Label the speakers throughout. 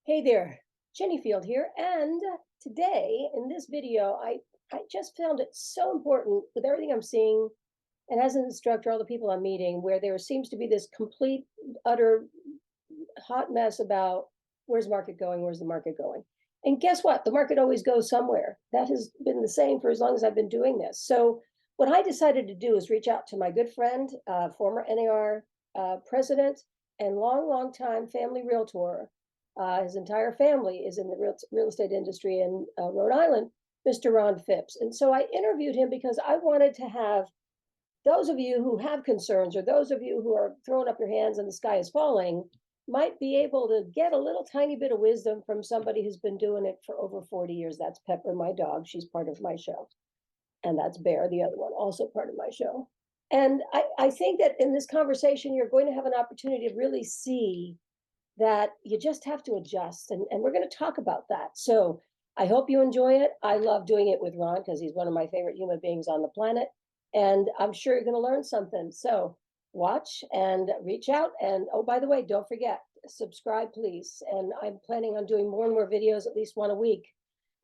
Speaker 1: Hey there, Jenny Field here, and today in this video, I just found it so important with everything I'm seeing, and as an instructor, all the people I'm meeting, where there seems to be this complete, utter hot mess about where's the market going, where's the market going. And guess what? The market always goes somewhere. That has been the same for as long as I've been doing this. So what I decided to do is reach out to my good friend, former NAR president, and long time family realtor. His entire family is in the real estate industry in Rhode Island, Mr. Ron Phipps. And so I interviewed him because I wanted to have those of you who have concerns, or those of you who are throwing up your hands and the sky is falling, might be able to get a little tiny bit of wisdom from somebody who's been doing it for over 40 years. That's Pepper, my dog. She's part of my show. And that's Bear, the other one, also part of my show. And I think that in this conversation, you're going to have an opportunity to really see that you just have to adjust. And we're going to talk about that. So I hope you enjoy it. I love doing it with Ron because he's one of my favorite human beings on the planet. And I'm sure you're going to learn something. So watch and reach out. And oh, by the way, don't forget, subscribe, please. And I'm planning on doing more and more videos, at least one a week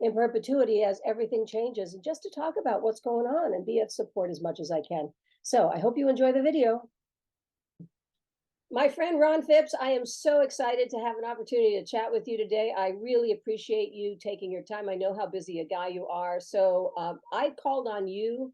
Speaker 1: in perpetuity as everything changes, and just to talk about what's going on and be of support as much as I can. So I hope you enjoy the video. My friend Ron Phipps, I am so excited to have an opportunity to chat with you today. I really appreciate you taking your time. I know how busy a guy you are. So I called on you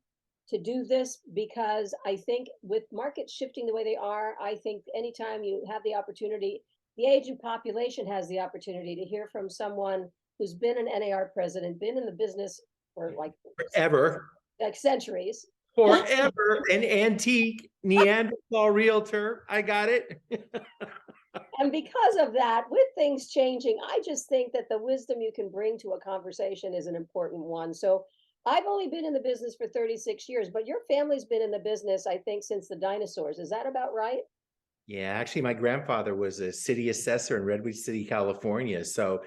Speaker 1: to do this because I think with markets shifting the way they are, I think anytime you have the opportunity, the aging population has the opportunity to hear from someone who's been an NAR president, been in the business for
Speaker 2: Forever.
Speaker 1: like centuries.
Speaker 2: Forever. An antique Neanderthal realtor. I got it.
Speaker 1: And because of that, with things changing, I just think that the wisdom you can bring to a conversation is an important one. So I've only been in the business for 36 years, but your family's been in the business, I think, since the dinosaurs. Is that about right?
Speaker 2: Yeah, actually, my grandfather was a city assessor in Redwood City, California. So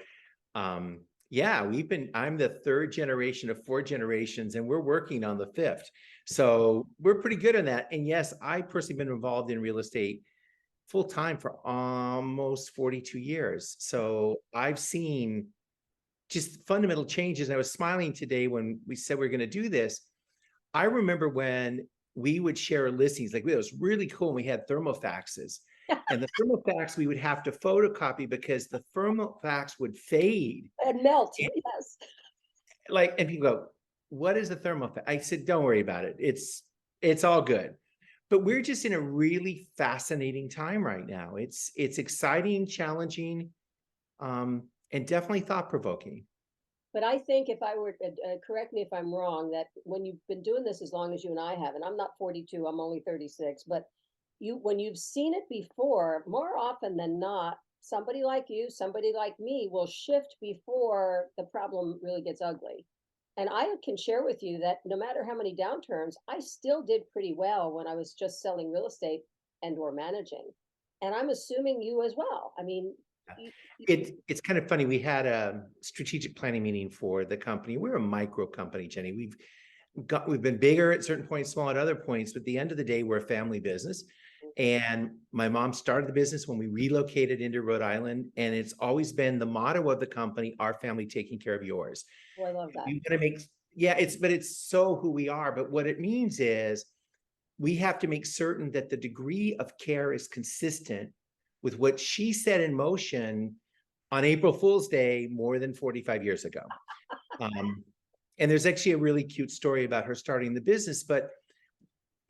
Speaker 2: yeah, I'm the third generation of four generations, and we're working on the fifth. So we're pretty good on that. And yes, I personally been involved in real estate full time for almost 42 years. So I've seen just fundamental changes. And I was smiling today when we said we are going to do this. I remember when we would share listings, like it was really cool. And we had thermofaxes, and the thermofax we would have to photocopy because the thermofax would fade
Speaker 1: And melt, yes.
Speaker 2: and people go, what is the thermofax? I said, don't worry about it. It's all good. But we're just in a really fascinating time right now. It's exciting, challenging, and definitely thought-provoking.
Speaker 1: But I think if I were, correct me if I'm wrong, that when you've been doing this as long as you and I have, and I'm not 42, I'm only 36, but when you've seen it before, more often than not, somebody like you, somebody like me will shift before the problem really gets ugly. And I can share with you that no matter how many downturns, I still did pretty well when I was just selling real estate and or managing. And I'm assuming you as well. I mean,
Speaker 2: It's kind of funny. We had a strategic planning meeting for the company. We're a micro company, Jenny. We've been bigger at certain points, small at other points, but at the end of the day, we're a family business. And my mom started the business when we relocated into Rhode Island, and it's always been the motto of the company: our family taking care of yours.
Speaker 1: oh, I love that.
Speaker 2: You're gonna make, yeah, it's so who we are. But what it means is we have to make certain that the degree of care is consistent with what she set in motion on April Fool's Day more than 45 years ago. And there's actually a really cute story about her starting the business. But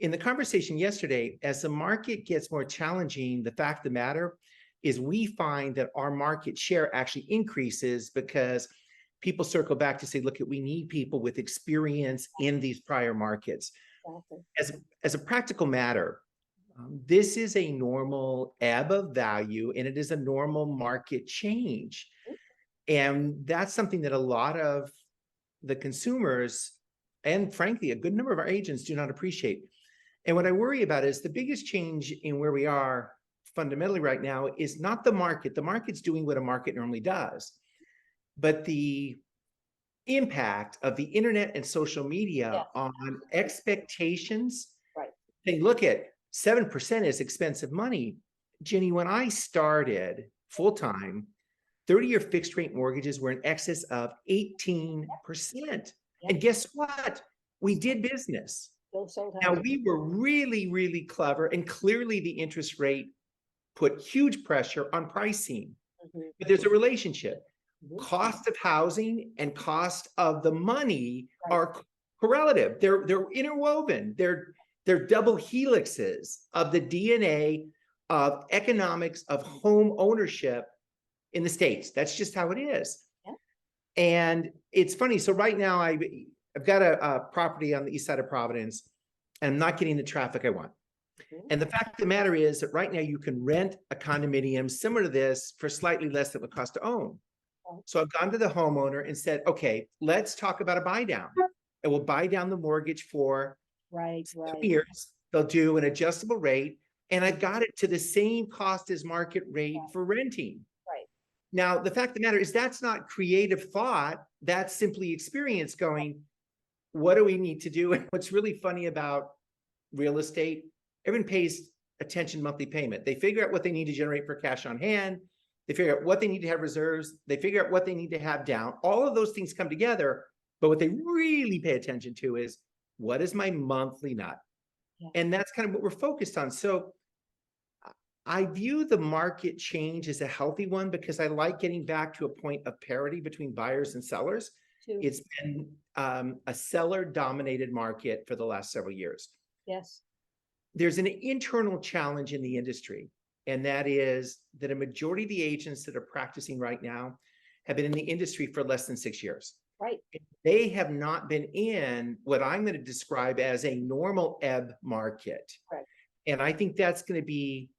Speaker 2: in the conversation yesterday, as the market gets more challenging, the fact of the matter is we find that our market share actually increases because people circle back to say, look, we need people with experience in these prior markets.
Speaker 1: Exactly.
Speaker 2: As a practical matter, this is a normal ebb of value, and it is a normal market change. And that's something that a lot of the consumers, and frankly, a good number of our agents, do not appreciate. And what I worry about is the biggest change in where we are fundamentally right now is not the market. The market's doing what a market normally does, but the impact of the internet and social media on expectations.
Speaker 1: Right.
Speaker 2: They look at 7% is expensive money. Jenny, when I started full-time 30-year fixed rate mortgages were in excess of 18%.
Speaker 1: Yep.
Speaker 2: And guess what? We did business.
Speaker 1: Still sold
Speaker 2: Now,
Speaker 1: houses.
Speaker 2: we were really, really clever, and clearly the interest rate put huge pressure on pricing.
Speaker 1: Mhm.
Speaker 2: But there's a relationship.
Speaker 1: Mhm.
Speaker 2: Cost of housing and cost of the money
Speaker 1: Right.
Speaker 2: are correlative. They're interwoven. They're double helixes of the DNA of economics of home ownership in the States. That's just how it is.
Speaker 1: Yeah.
Speaker 2: And it's funny. So right now I've got a property on the east side of Providence, and I'm not getting the traffic I want.
Speaker 1: Mhm.
Speaker 2: And the fact of the matter is that right now you can rent a condominium similar to this for slightly less than it would cost to own.
Speaker 1: Right.
Speaker 2: So I've gone to the homeowner and said, okay, let's talk about a buy down. And we'll buy down the mortgage for
Speaker 1: Right.
Speaker 2: 7 years. They'll do an adjustable rate. And I've got it to the same cost as market rate for renting.
Speaker 1: Right.
Speaker 2: Now, the fact of the matter is that's not creative thought. That's simply experience going, what do we need to do? And what's really funny about real estate, everyone pays attention monthly payment. They figure out what they need to generate for cash on hand. They figure out what they need to have reserves. They figure out what they need to have down. All of those things come together. But what they really pay attention to is, what is my monthly nut?
Speaker 1: Yeah.
Speaker 2: And that's kind of what we're focused on. So I view the market change as a healthy one because I like getting back to a point of parity between buyers and sellers.
Speaker 1: Too.
Speaker 2: It's been a seller-dominated market for the last several years.
Speaker 1: Yes.
Speaker 2: There's an internal challenge in the industry, and that is that a majority of the agents that are practicing right now have been in the industry for less than 6 years.
Speaker 1: Right.
Speaker 2: They have not been in what I'm going to describe as a normal ebb market.
Speaker 1: Right.
Speaker 2: And I think that's going to be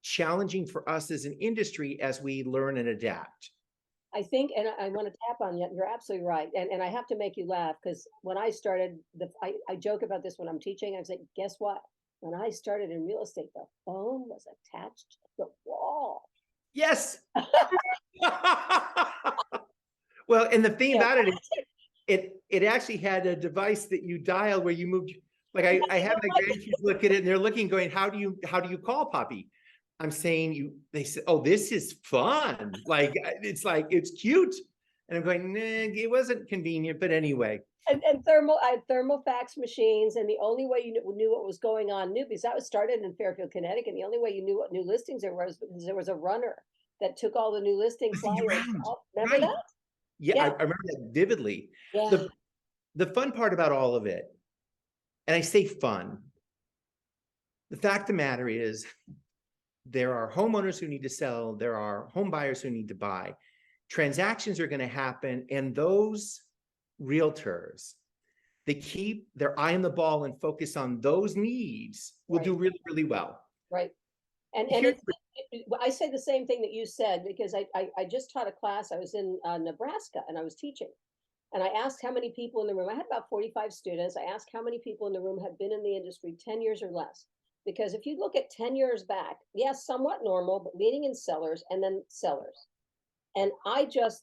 Speaker 2: challenging for us as an industry as we learn and adapt.
Speaker 1: I think, and I want to tap on you. You're absolutely right. And I have to make you laugh because when I started, I joke about this when I'm teaching. I say, guess what? When I started in real estate, the phone was attached to the wall.
Speaker 2: Yes. Well, and the thing about it is, it actually had a device that you dial where you moved. Like I have my grandkids look at it and they're looking, going, how do you call Poppy? I'm saying they said, oh, this is fun. Like, it's cute. And I'm going, nah, it wasn't convenient, but anyway.
Speaker 1: And I had thermal fax machines, and the only way you knew what was going on because that was started in Fairfield, Connecticut. And the only way you knew what new listings there was because there was a runner that took all the new listing flyers. Remember
Speaker 2: Right.
Speaker 1: that?
Speaker 2: Yeah, I remember that vividly.
Speaker 1: Yeah.
Speaker 2: The fun part about all of it, and I say fun, the fact of the matter is there are homeowners who need to sell, there are home buyers who need to buy. Transactions are going to happen, and those realtors that keep their eye on the ball and focus on those needs will do really, really well.
Speaker 1: Right. And I say the same thing that you said because I just taught a class. I was in Nebraska and I was teaching. And I asked how many people in the room. I had about 45 students. I asked how many people in the room had been in the industry 10 years or less. Because if you look at 10 years back, yes, somewhat normal, but meeting in sellers and then sellers. And those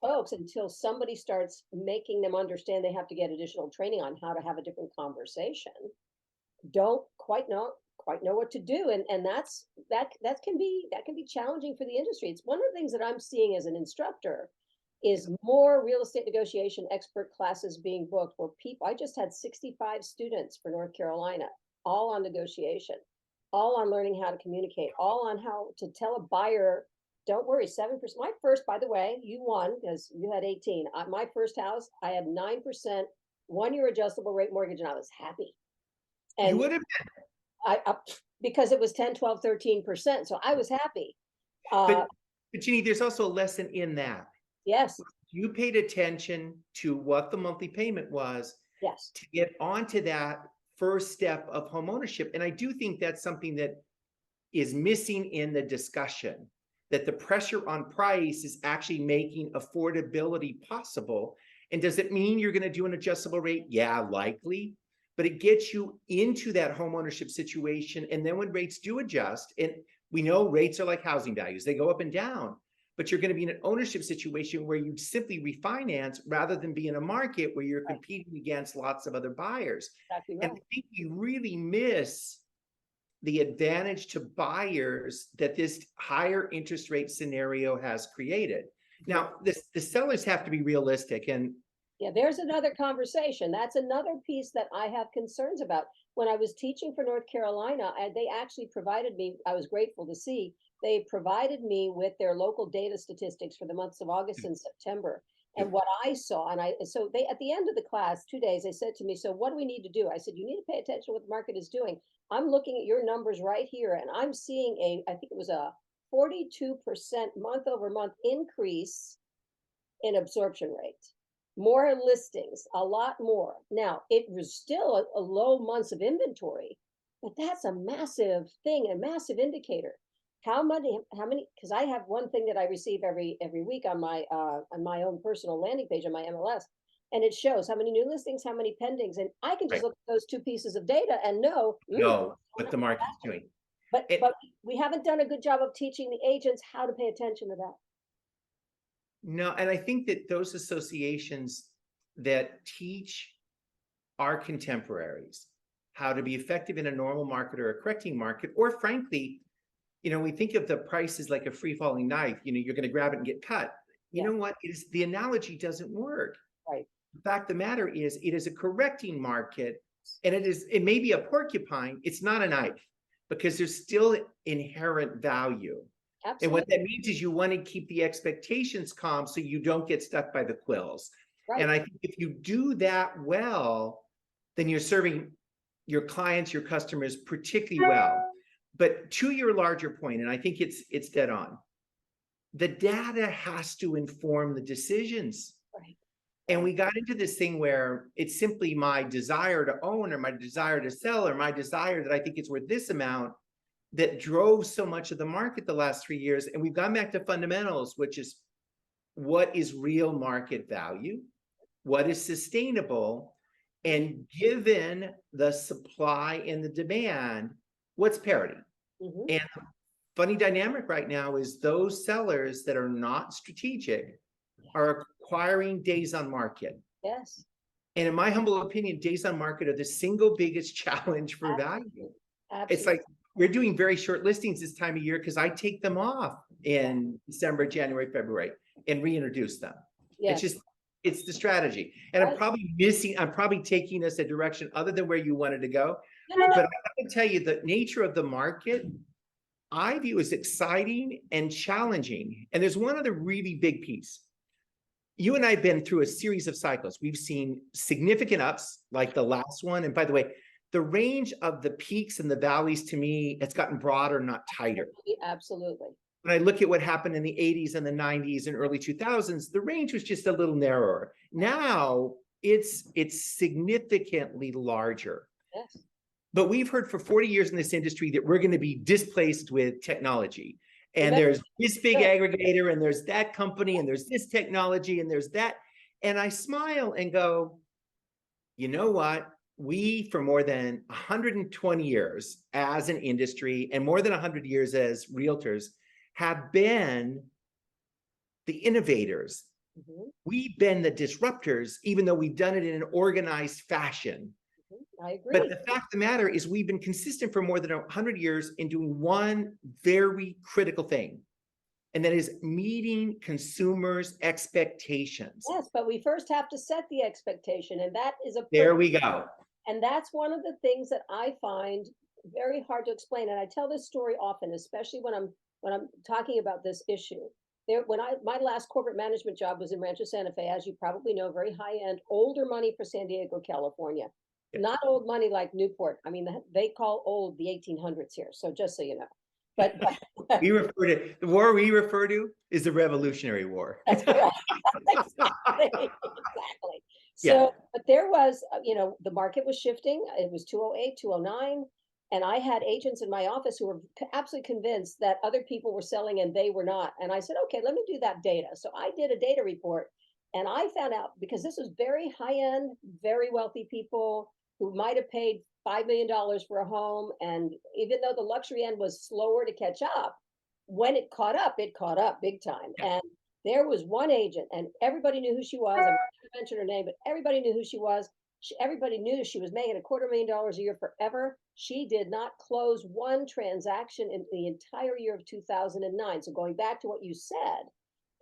Speaker 1: folks, until somebody starts making them understand they have to get additional training on how to have a different conversation, don't quite know what to do. And that can be challenging for the industry. It's one of the things that I'm seeing as an instructor is more real estate negotiation expert classes being booked where I just had 65 students for North Carolina, all on negotiation, all on learning how to communicate, all on how to tell a buyer, don't worry, 7%. My first, by the way, you won because you had 18. My first house, I had 9% 1-year adjustable rate mortgage, and I was happy. And
Speaker 2: you would have
Speaker 1: been. Because it was 10, 12, 13%. So I was happy.
Speaker 2: But Jeannie, there's also a lesson in that.
Speaker 1: Yes.
Speaker 2: You paid attention to what the monthly payment was.
Speaker 1: Yes.
Speaker 2: To get onto that first step of home ownership. And I do think that's something that is missing in the discussion, that the pressure on price is actually making affordability possible. And does it mean you're going to do an adjustable rate? Yeah, likely. But it gets you into that home ownership situation. And then when rates do adjust, and we know rates are like housing values, they go up and down, but you're going to be in an ownership situation where you simply refinance rather than be in a market where you're competing against lots of other buyers.
Speaker 1: Exactly right.
Speaker 2: And I think you really miss the advantage to buyers that this higher interest rate scenario has created. Now, the sellers have to be realistic, and
Speaker 1: Yeah, there's another conversation. That's another piece that I have concerns about. When I was teaching for North Carolina, they actually provided me, I was grateful to see, they provided me with their local data statistics for the months of August and September. And what I saw, so they, at the end of the class, 2 days, they said to me, so what do we need to do? I said, you need to pay attention to what the market is doing. I'm looking at your numbers right here, and I'm seeing I think it was a 42% month over month increase in absorption rate. More listings, a lot more. Now, it was still a low months of inventory, but that's a massive thing, a massive indicator. How many, because I have one thing that I receive every week on my own personal landing page on my MLS, and it shows how many new listings, how many pendings, and I can just
Speaker 2: right,
Speaker 1: look at those two pieces of data and know,
Speaker 2: know what the market's doing.
Speaker 1: but
Speaker 2: It,
Speaker 1: we haven't done a good job of teaching the agents how to pay attention to that.
Speaker 2: no, and I think that those associations that teach our contemporaries how to be effective in a normal market or a correcting market, or frankly, we think of the price as like a free falling knife, you're going to grab it and get cut. You
Speaker 1: Yeah.
Speaker 2: know what? The analogy doesn't work.
Speaker 1: Right.
Speaker 2: The fact of the matter is, it is a correcting market, and it may be a porcupine, it's not a knife, because there's still inherent value.
Speaker 1: Absolutely.
Speaker 2: And what that means is you want to keep the expectations calm so you don't get stuck by the quills.
Speaker 1: Right.
Speaker 2: And I think if you do that well, then you're serving your clients, your customers particularly well. But to your larger point, and I think it's dead on, the data has to inform the decisions.
Speaker 1: Right.
Speaker 2: And we got into this thing where it's simply my desire to own, or my desire to sell, or my desire that I think it's worth this amount, that drove so much of the market the last 3 years. And we've gone back to fundamentals, which is, what is real market value? What is sustainable? And given the supply and the demand, what's parity?
Speaker 1: Mm-hmm.
Speaker 2: And funny dynamic right now is those sellers that are not strategic are acquiring days on market.
Speaker 1: Yes.
Speaker 2: And in my humble opinion, days on market are the single biggest challenge for value.
Speaker 1: Absolutely.
Speaker 2: It's like, we're doing very short listings this time of year because I take them off in December, January, February, and reintroduce them.
Speaker 1: Yes.
Speaker 2: It's the strategy. And I'm probably taking us a direction other than where you wanted to go.
Speaker 1: No.
Speaker 2: But I can tell you, the nature of the market, I view as exciting and challenging. And there's one other really big piece. You and I have been through a series of cycles. We've seen significant ups, like the last one. And by the way, the range of the peaks and the valleys, to me, it's gotten broader, not tighter.
Speaker 1: Absolutely.
Speaker 2: When I look at what happened in the 80s and the 90s and early 2000s, the range was just a little narrower. Now it's significantly larger.
Speaker 1: Yes.
Speaker 2: But we've heard for 40 years in this industry that we're going to be displaced with technology. And there's this big aggregator, and there's that company, and there's this technology, and there's that. And I smile and go, you know what? We, for more than 120 years as an industry, and more than 100 years as realtors, have been the innovators.
Speaker 1: Mm-hmm.
Speaker 2: We've been the disruptors, even though we've done it in an organized fashion.
Speaker 1: I agree.
Speaker 2: But the fact of the matter is, we've been consistent for more than 100 years in doing one very critical thing, and that is meeting consumers' expectations.
Speaker 1: Yes, but we first have to set the expectation, and that is
Speaker 2: There we go.
Speaker 1: And that's one of the things that I find very hard to explain. And I tell this story often, especially when I'm talking about this issue. My last corporate management job was in Rancho Santa Fe, as you probably know, very high end, older money for San Diego, California. Yeah. Not old money like Newport. I mean, they call old the 1800s here. So just so you know. But
Speaker 2: the war we refer to is the Revolutionary War.
Speaker 1: That's correct. Exactly. So, yeah. But there was, the market was shifting. It was 208, 209. And I had agents in my office who were absolutely convinced that other people were selling and they were not. And I said, okay, let me do that data. So I did a data report, and I found out, because this was very high end, very wealthy people who might have paid $5 million for a home. And even though the luxury end was slower to catch up, when it caught up big time. And there was one agent, and everybody knew who she was. I'm not going to mention her name, but everybody knew who she was. Everybody knew she was making $250,000 a year forever. She did not close one transaction in the entire year of 2009. So going back to what you said,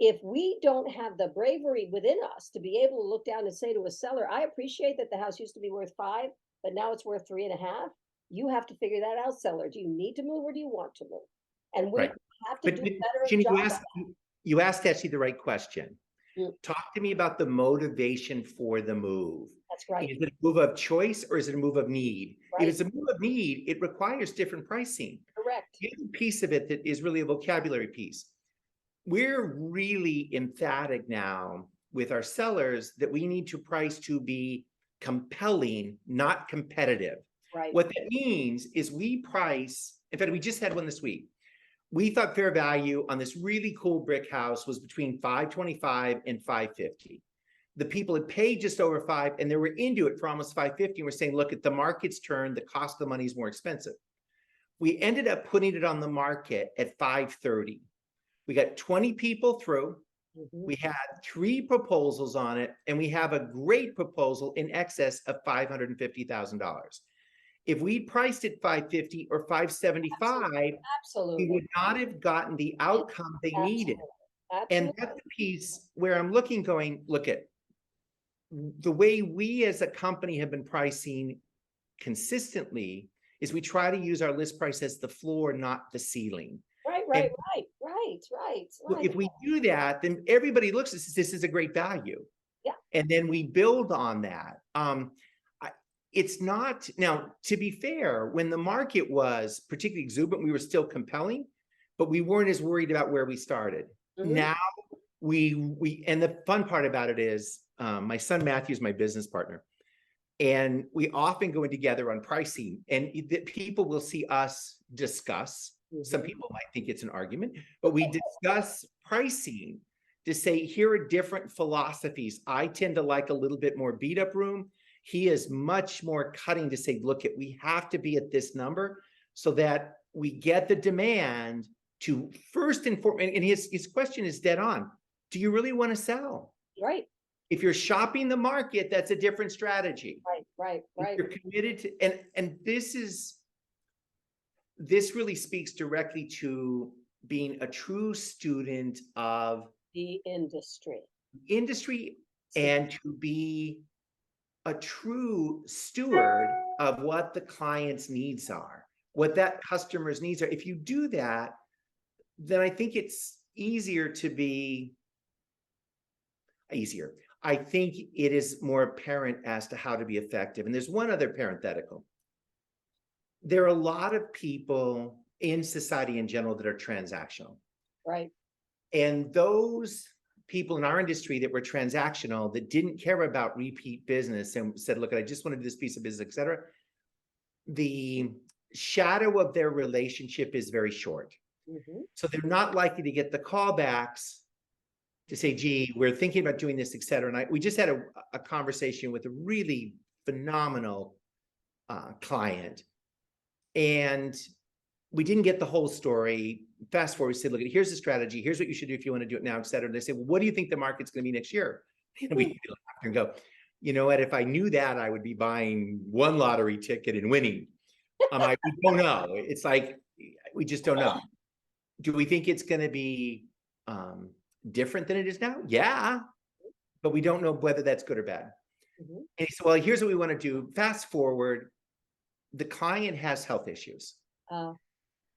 Speaker 1: if we don't have the bravery within us to be able to look down and say to a seller, I appreciate that the house used to be worth 5, but now it's worth 3.5. You have to figure that out, seller. Do you need to move or do you want to move? And we
Speaker 2: Right.
Speaker 1: have to
Speaker 2: But
Speaker 1: do a better
Speaker 2: Ginny,
Speaker 1: job.
Speaker 2: you asked actually the right question.
Speaker 1: Mm.
Speaker 2: Talk to me about the motivation for the move.
Speaker 1: That's right.
Speaker 2: Is it a move of choice or is it a move of need? If
Speaker 1: Right.
Speaker 2: it's a move of need, it requires different pricing.
Speaker 1: Correct.
Speaker 2: The other piece of it that is really a vocabulary piece. We're really emphatic now with our sellers that we need to price to be compelling, not competitive.
Speaker 1: Right.
Speaker 2: What that means is we price, in fact, we just had one this week. We thought fair value on this really cool brick house was between $525 and $550. The people had paid just over 5 and they were into it for almost $550 and we're saying, look, at the market's turned, the cost of the money is more expensive. We ended up putting it on the market at $530. We got 20 people through.
Speaker 1: Mhm.
Speaker 2: We had 3 proposals on it, and we have a great proposal in excess of $550,000. If we priced it $550 or $575, we
Speaker 1: Absolutely.
Speaker 2: would not have gotten the outcome they needed.
Speaker 1: Absolutely.
Speaker 2: And that's the piece where I'm looking, going, look at the way we as a company have been pricing consistently is we try to use our list price as the floor, not the ceiling.
Speaker 1: Right.
Speaker 2: If we do that, then everybody looks at this is a great value.
Speaker 1: Yeah.
Speaker 2: And then we build on that. It's not, now, to be fair, when the market was particularly exuberant, we were still compelling, but we weren't as worried about where we started.
Speaker 1: Mhm.
Speaker 2: Now and the fun part about it is my son Matthew is my business partner. And we often go in together on pricing, and people will see us discuss. Some people might think it's an argument, but we discuss pricing to say, here are different philosophies. I tend to like a little bit more beat up room. He is much more cutting to say, look, we have to be at this number so that we get the demand to first and foremost, and his question is dead on. Do you really want to sell?
Speaker 1: Right.
Speaker 2: If you're shopping the market, that's a different strategy.
Speaker 1: Right.
Speaker 2: If you're committed to, and this really speaks directly to being a true student of
Speaker 1: The industry.
Speaker 2: and to be a true steward of what the client's needs are, what that customer's needs are. If you do that, then I think it's easier. I think it is more apparent as to how to be effective. And there's one other parenthetical. There are a lot of people in society in general that are transactional.
Speaker 1: Right.
Speaker 2: And those people in our industry that were transactional, that didn't care about repeat business and said, look, I just want to do this piece of business, et cetera. The shadow of their relationship is very short. Mm-hmm. So they're not likely to get the callbacks to say, gee, we're thinking about doing this, et cetera. And we just had a conversation with a really phenomenal client. And we didn't get the whole story. Fast forward, we said, look, here's the strategy. Here's what you should do if you want to do it now, et cetera. And they say, well, what do you think the market's going to be next year? And we laugh and go, you know what? If I knew that, I would be buying one lottery ticket and winning. I'm like, we don't know. It's like, we just don't know. Do we think it's going to be different than it is now? Yeah. But we don't know whether that's good or bad. Mm-hmm. And he said, well, here's what we want to do. Fast forward, the client has health issues.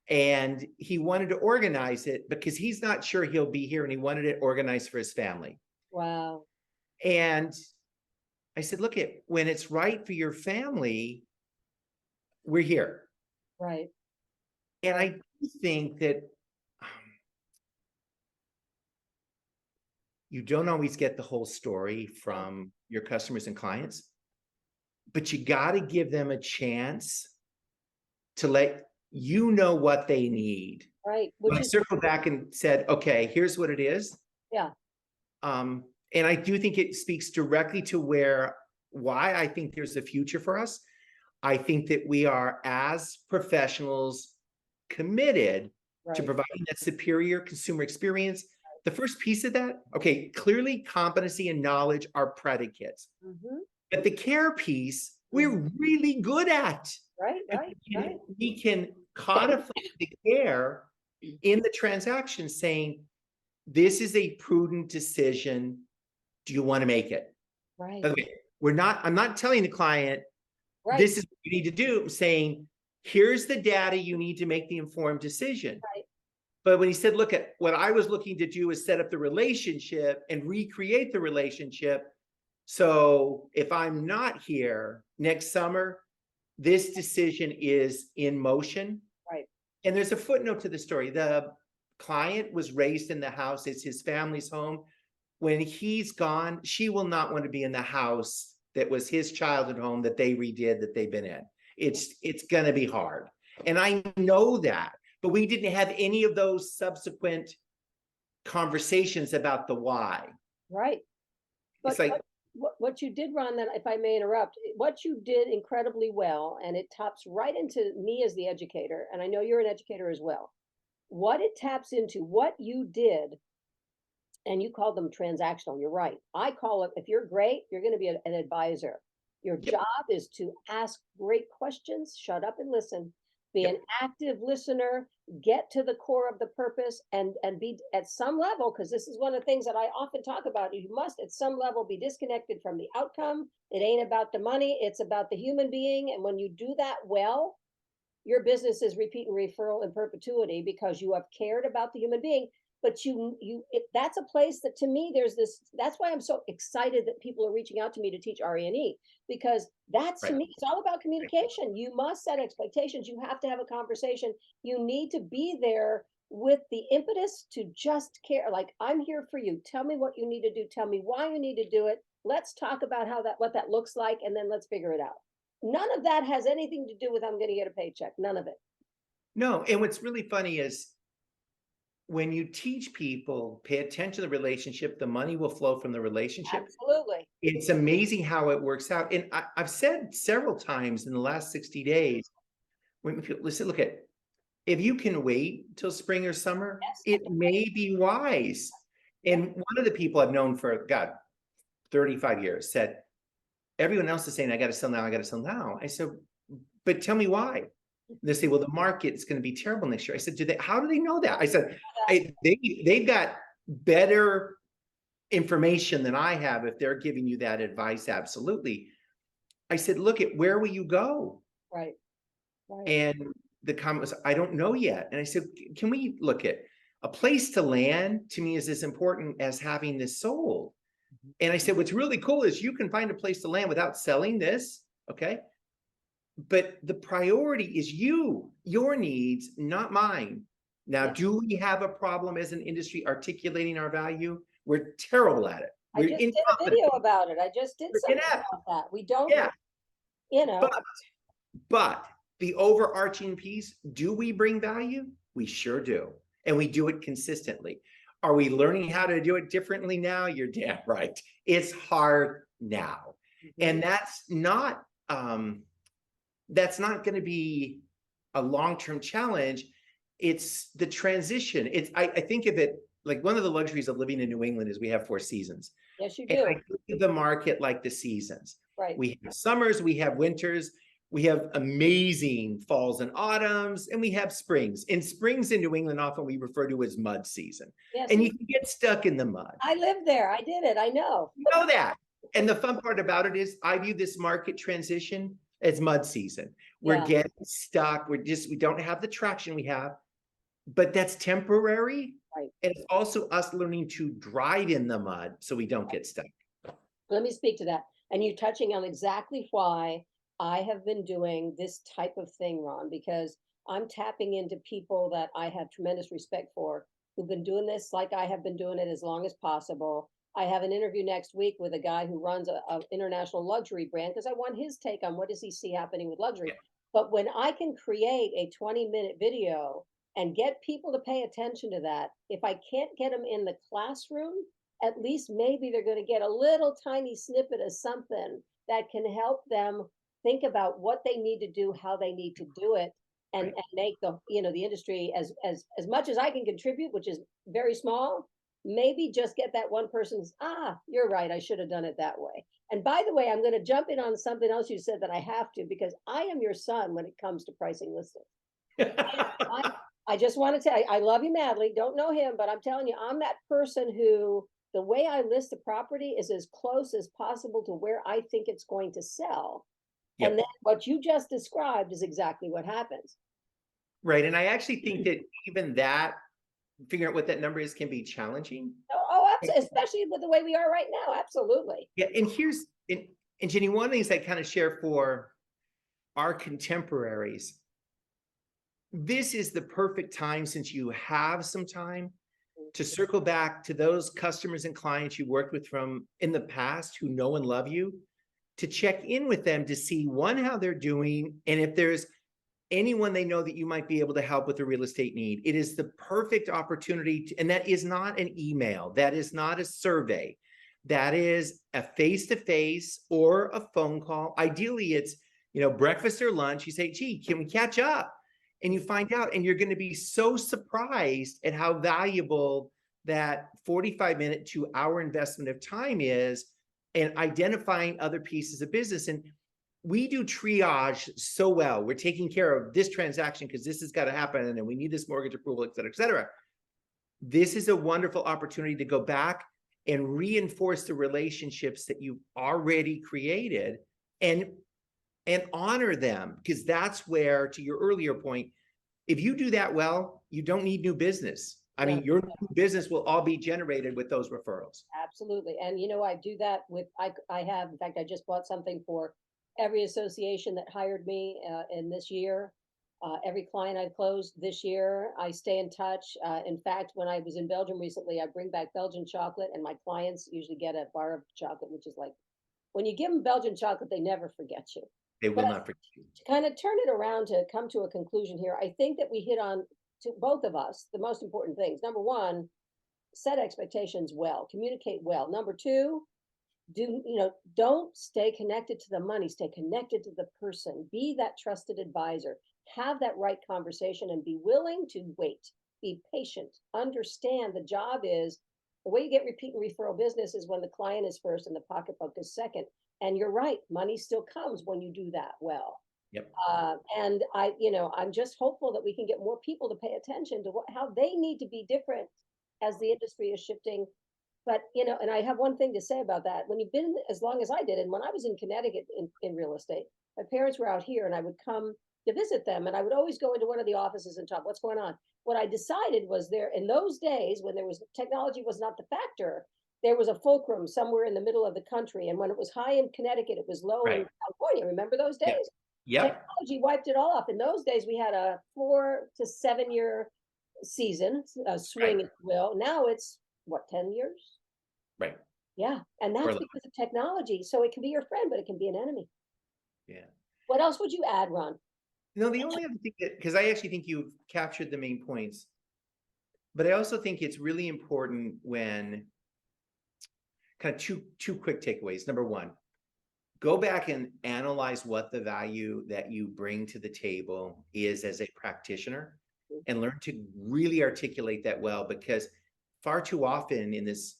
Speaker 2: And he wanted to organize it because he's not sure he'll be here, and he wanted it organized for his family.
Speaker 1: Wow.
Speaker 2: And I said, look, when it's right for your family, we're here.
Speaker 1: Right.
Speaker 2: And I do think that you don't always get the whole story from your customers and clients, but you got to give them a chance to let you know what they need.
Speaker 1: Right.
Speaker 2: I circled back and said, okay, here's what it is.
Speaker 1: Yeah.
Speaker 2: And I do think it speaks directly to why I think there's a future for us. I think that we are, as professionals, committed to providing that superior consumer experience. The first piece of that, okay, clearly competency and knowledge are predicates. Mm-hmm. But the care piece, we're really good at.
Speaker 1: Right.
Speaker 2: We can codify the care in the transaction, saying, this is a prudent decision. Do you want to make it?
Speaker 1: Right,
Speaker 2: By the way, I'm not telling the client,
Speaker 1: right,
Speaker 2: this is what you need to do. I'm saying, here's the data you need to make the informed decision.
Speaker 1: right,
Speaker 2: But when he said, look at what I was looking to do is set up the relationship and recreate the relationship. So if I'm not here next summer, this decision is in motion.
Speaker 1: right.
Speaker 2: And there's a footnote to the story. The client was raised in the house. It's his family's home. When he's gone, she will not want to be in the house that was his childhood home that they redid, that they've been in. It's going to be hard. And I know that, but we didn't have any of those subsequent conversations about the why.
Speaker 1: Right. But
Speaker 2: It's like,
Speaker 1: what you did, Ron, that if I may interrupt, what you did incredibly well, and it taps right into me as the educator, and I know you're an educator as well. What it taps into, what you did, and you called them transactional. You're right. I call it, if you're great, you're going to be an advisor. Your
Speaker 2: yep,
Speaker 1: job is to ask great questions, shut up and listen, be an
Speaker 2: yep,
Speaker 1: active listener, get to the core of the purpose, and be at some level, because this is one of the things that I often talk about. You must at some level be disconnected from the outcome. It ain't about the money, it's about the human being. And when you do that well, your business is repeat and referral in perpetuity because you have cared about the human being. But that's a place that, to me, there's this. That's why I'm so excited that people are reaching out to me to teach RE&E, because that's, to
Speaker 2: right,
Speaker 1: me, it's all about communication. You must set expectations. You have to have a conversation. You need to be there with the impetus to just care. Like, I'm here for you. Tell me what you need to do. Tell me why you need to do it. Let's talk about what that looks like, and then let's figure it out. None of that has anything to do with I'm going to get a paycheck. None of it.
Speaker 2: no. And what's really funny is when you teach people, pay attention to the relationship, the money will flow from the relationship.
Speaker 1: Absolutely.
Speaker 2: It's amazing how it works out. And I've said several times in the last 60 days, when people listen, look at, if you can wait till spring or summer,
Speaker 1: Yes.
Speaker 2: it may be wise.
Speaker 1: Yeah.
Speaker 2: And one of the people I've known for, God, 35 years said, everyone else is saying, I got to sell now, I got to sell now. I said, but tell me why. They say, well, the market's going to be terrible next year. I said, how do they know that? I said, they've got better information than I have if they're giving you that advice. Absolutely. I said, look at, where will you go?
Speaker 1: Right. Right.
Speaker 2: And the comment was, I don't know yet. And I said, can we look at a place to land? To me is as important as having this sold. And I said, what's really cool is you can find a place to land without selling this. Okay. But the priority is your needs, not mine. Now,
Speaker 1: Yeah.
Speaker 2: do we have a problem as an industry articulating our value? We're terrible at it.
Speaker 1: I
Speaker 2: We're
Speaker 1: just did a
Speaker 2: incompetent.
Speaker 1: video about it. I just did
Speaker 2: We're
Speaker 1: something
Speaker 2: inept.
Speaker 1: about that. We don't,
Speaker 2: Yeah.
Speaker 1: you know,
Speaker 2: But the overarching piece, do we bring value? We sure do. And we do it consistently. Are we learning how to do it differently now? You're damn right. It's hard now. And that's not going to be a long-term challenge. It's the transition. I think of it like one of the luxuries of living in New England is we have 4 seasons.
Speaker 1: yes, you
Speaker 2: And
Speaker 1: do.
Speaker 2: I think of the market like the seasons.
Speaker 1: Right.
Speaker 2: We have summers, we have winters, we have amazing falls and autumns, and we have springs. In springs in New England, often we refer to as mud season.
Speaker 1: Yes.
Speaker 2: And you can get stuck in the mud.
Speaker 1: I lived there. I did it. I know.
Speaker 2: You know that. And the fun part about it is I view this market transition as mud season. We're
Speaker 1: Yeah.
Speaker 2: getting stuck. We don't have the traction we have, but that's temporary.
Speaker 1: Right.
Speaker 2: And it's also us learning to drive in the mud so we don't get stuck.
Speaker 1: Let me speak to that. And you're touching on exactly why I have been doing this type of thing, Ron, because I'm tapping into people that I have tremendous respect for, who've been doing this like I have been doing it as long as possible. I have an interview next week with a guy who runs a international luxury brand, because I want his take on what does he see happening with luxury.
Speaker 2: Yeah.
Speaker 1: But when I can create a 20-minute video and get people to pay attention to that, if I can't get them in the classroom, at least maybe they're going to get a little tiny snippet of something that can help them think about what they need to do, how they need to do it, and make the industry as much as I can contribute, which is very small. Maybe just get that one person's, you're right, I should have done it that way. And by the way, I'm going to jump in on something else you said that I have to, because I am your son when it comes to pricing listings. I just want to tell you, I love you madly. Don't know him, but I'm telling you, I'm that person who the way I list a property is as close as possible to where I think it's going to sell. And then
Speaker 2: Yep.
Speaker 1: what you just described is exactly what happens.
Speaker 2: Right. And I actually think that even that, figuring out what that number is can be challenging.
Speaker 1: Especially with the way we are right now. Absolutely.
Speaker 2: Yeah. And Jenny, one of the things I kind of share for our contemporaries, this is the perfect time, since you have some time, to circle back to those customers and clients you worked with from in the past who know and love you, to check in with them to see, one, how they're doing, and if there's anyone they know that you might be able to help with a real estate need. It is the perfect opportunity and that is not an email, that is not a survey, that is a face-to-face or a phone call. Ideally, it's, breakfast or lunch. You say, gee, can we catch up? And you find out, and you're going to be so surprised at how valuable that 45-minute to hour investment of time is in identifying other pieces of business. And we do triage so well. We're taking care of this transaction because this has got to happen, and then we need this mortgage approval, et cetera, et cetera. This is a wonderful opportunity to go back and reinforce the relationships that you've already created, and honor them, because that's where, to your earlier point, if you do that well, you don't need new business. I mean, your new business will all be generated with those referrals.
Speaker 1: Absolutely. And I do that with, I have, in fact, I just bought something for every association that hired me in this year. Every client I've closed this year, I stay in touch. In fact, when I was in Belgium recently, I bring back Belgian chocolate, and my clients usually get a bar of chocolate, which is like, when you give them Belgian chocolate, they never forget you.
Speaker 2: They
Speaker 1: But
Speaker 2: will not forget you.
Speaker 1: to kind of turn it around to come to a conclusion here, I think that we hit on, to both of us, the most important things. Number one, set expectations well, communicate well. Number two, don't stay connected to the money, stay connected to the person. Be that trusted advisor. Have that right conversation and be willing to wait. Be patient. Understand the job is, the way you get repeat and referral business is when the client is first and the pocketbook is second. And you're right, money still comes when you do that well.
Speaker 2: Yep.
Speaker 1: And I'm just hopeful that we can get more people to pay attention to how they need to be different as the industry is shifting. But, and I have one thing to say about that. When you've been as long as I did, and when I was in Connecticut in real estate, my parents were out here and I would come to visit them, and I would always go into one of the offices and talk, what's going on? What I decided was, there in those days when technology was not the factor, there was a fulcrum somewhere in the middle of the country. And when it was high in Connecticut, it was low in California. Remember those days?
Speaker 2: Yep.
Speaker 1: Technology wiped it all off. In those days, we had a 4 to 7 year season, a swing, if you will. Now it's what, 10 years?
Speaker 2: Right.
Speaker 1: Yeah. And that's because of technology. So it can be your friend, but it can be an enemy.
Speaker 2: Yeah.
Speaker 1: What else would you add, Ron?
Speaker 2: The only other thing because I actually think you've captured the main points, but I also think it's really important when kind of two quick takeaways. Number one, go back and analyze what the value that you bring to the table is as a practitioner, and learn to really articulate that well, because far too often in this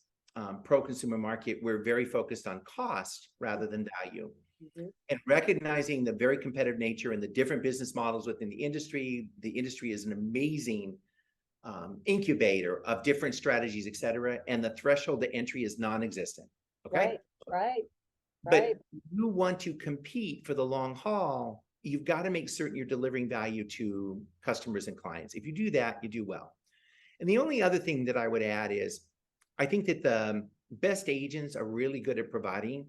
Speaker 2: pro-consumer market, we're very focused on cost rather than value. And recognizing the very competitive nature and the different business models within the industry is an amazing incubator of different strategies, et cetera. And the threshold to entry is non-existent. Okay.
Speaker 1: Right.
Speaker 2: But you want to compete for the long haul, you've got to make certain you're delivering value to customers and clients. If you do that, you do well. And the only other thing that I would add is, I think that the best agents are really good at providing,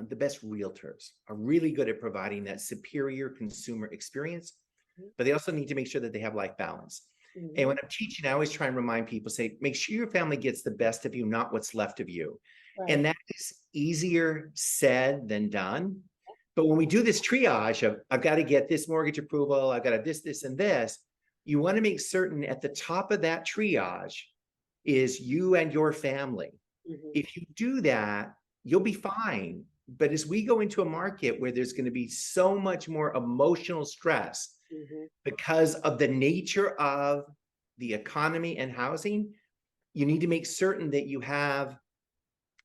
Speaker 2: the best realtors are really good at providing that superior consumer experience, but they also need to make sure that they have life balance. And when I'm teaching, I always try and remind people, say, make sure your family gets the best of you, not what's left of you. And that is easier said than done. But when we do this triage of, I've got to get this mortgage approval, I've got to this, and this, you want to make certain at the top of that triage is you and your family. If you do that, you'll be fine. But as we go into a market where there's going to be so much more emotional stress because of the nature of the economy and housing, you need to make certain that you have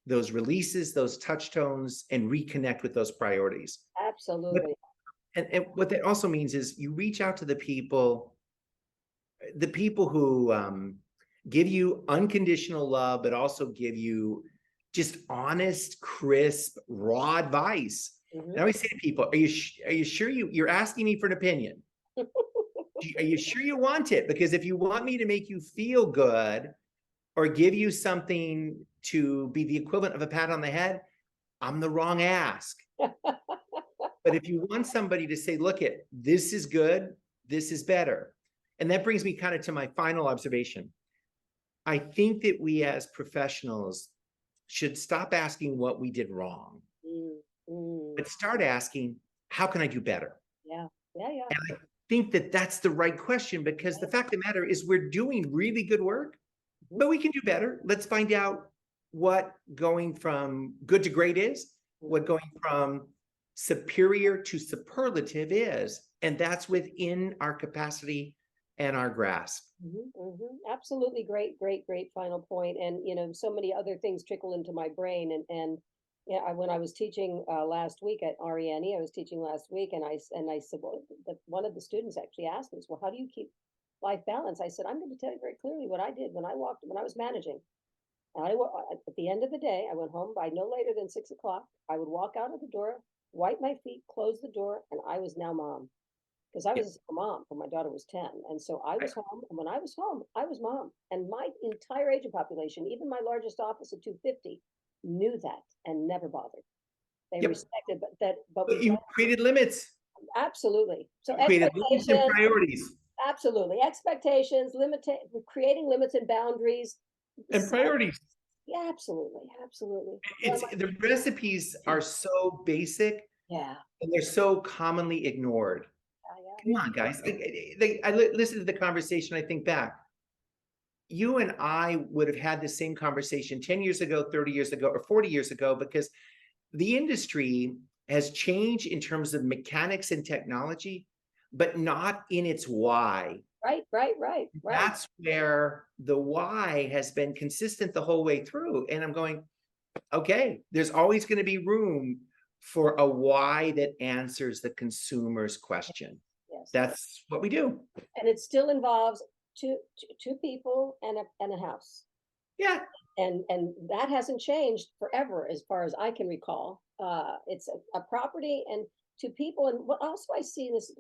Speaker 2: those releases, those touch tones, and reconnect with those priorities.
Speaker 1: Absolutely.
Speaker 2: And what that also means is you reach out to the people the people who give you unconditional love, but also give you just honest, crisp, raw advice. And I always say to people, are you sure you're asking me for an opinion? Are you sure you want it? Because if you want me to make you feel good or give you something to be the equivalent of a pat on the head, I'm the wrong ask. But if you want somebody to say, look, this is good, this is better. And that brings me kind of to my final observation. I think that we as professionals should stop asking what we did wrong, but start asking, how can I do better?
Speaker 1: Yeah.
Speaker 2: And I think that that's the right question, because the fact of the matter is we're doing really good work, but we can do better. Let's find out what going from good to great is, what going from superior to superlative is, and that's within our capacity and our grasp.
Speaker 1: Absolutely great final point. And so many other things trickle into my brain. And yeah, when I was teaching last week at RENE, I was teaching last week, and I said, well, one of the students actually asked me, well, how do you keep life balance? I said, I'm going to tell you very clearly what I did when I was managing. And at the end of the day, I went home by no later than 6 o'clock. I would walk out of the door, wipe my feet, close the door, and I was now mom. Because I was a mom when my daughter was 10. And so I was home. And when I was home, I was mom. And my entire agent population, even my largest office of 250, knew that and never bothered. They respected,
Speaker 2: but you created limits.
Speaker 1: Absolutely. So
Speaker 2: created limits and priorities.
Speaker 1: Absolutely. Expectations, creating limits and boundaries.
Speaker 2: And priorities.
Speaker 1: Yeah, absolutely.
Speaker 2: The recipes are so basic.
Speaker 1: Yeah.
Speaker 2: And they're so commonly ignored. Come on, guys. I listened to the conversation. I think back. You and I would have had the same conversation 10 years ago, 30 years ago, or 40 years ago, because the industry has changed in terms of mechanics and technology, but not in its why.
Speaker 1: Right.
Speaker 2: That's where the why has been consistent the whole way through. And I'm going, okay, there's always going to be room for a why that answers the consumer's question. Yes. That's what we do.
Speaker 1: And it still involves two people and a house.
Speaker 2: Yeah.
Speaker 1: And that hasn't changed forever, as far as I can recall. It's a property and two people. And what also I see in this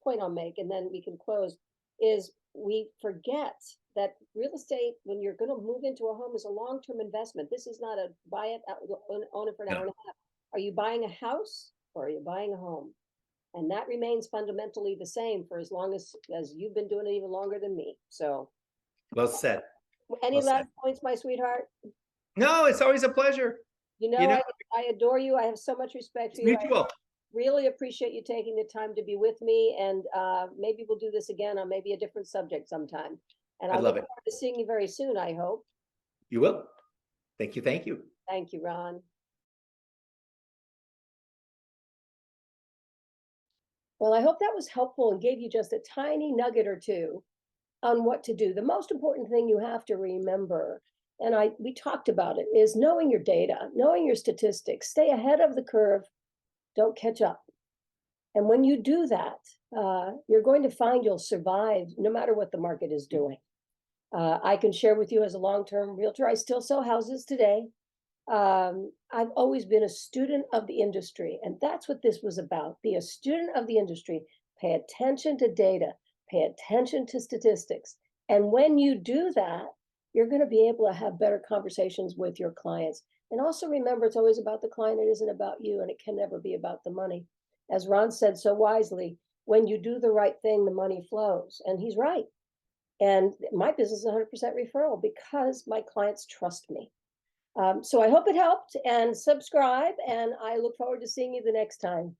Speaker 1: point I'll make, and then we can close, is we forget that real estate, when you're going to move into a home, is a long-term investment. This is not a buy it, own it for an hour and a half. Are you buying a house or are you buying a home? And that remains fundamentally the same for as long as you've been doing it, even longer than me. So
Speaker 2: well said.
Speaker 1: Any last points, my sweetheart?
Speaker 2: No, it's always a pleasure.
Speaker 1: I adore you. I have so much respect for you.
Speaker 2: Mutual.
Speaker 1: I really appreciate you taking the time to be with me, and maybe we'll do this again on maybe a different subject sometime. And I look forward to seeing you very soon, I hope.
Speaker 2: You will. Thank you.
Speaker 1: Thank you, Ron. Well, I hope that was helpful and gave you just a tiny nugget or two on what to do. The most important thing you have to remember, and we talked about it, is knowing your data, knowing your statistics. Stay ahead of the curve. Don't catch up. And when you do that, you're going to find you'll survive no matter what the market is doing. I can share with you, as a long-term realtor, I still sell houses today. I've always been a student of the industry, and that's what this was about. Be a student of the industry, pay attention to data, pay attention to statistics. And when you do that, you're going to be able to have better conversations with your clients. And also remember, it's always about the client. It isn't about you, and it can never be about the money. As Ron said so wisely, when you do the right thing, the money flows. And he's right. And my business is 100% referral because my clients trust me. So I hope it helped, and subscribe, and I look forward to seeing you the next time.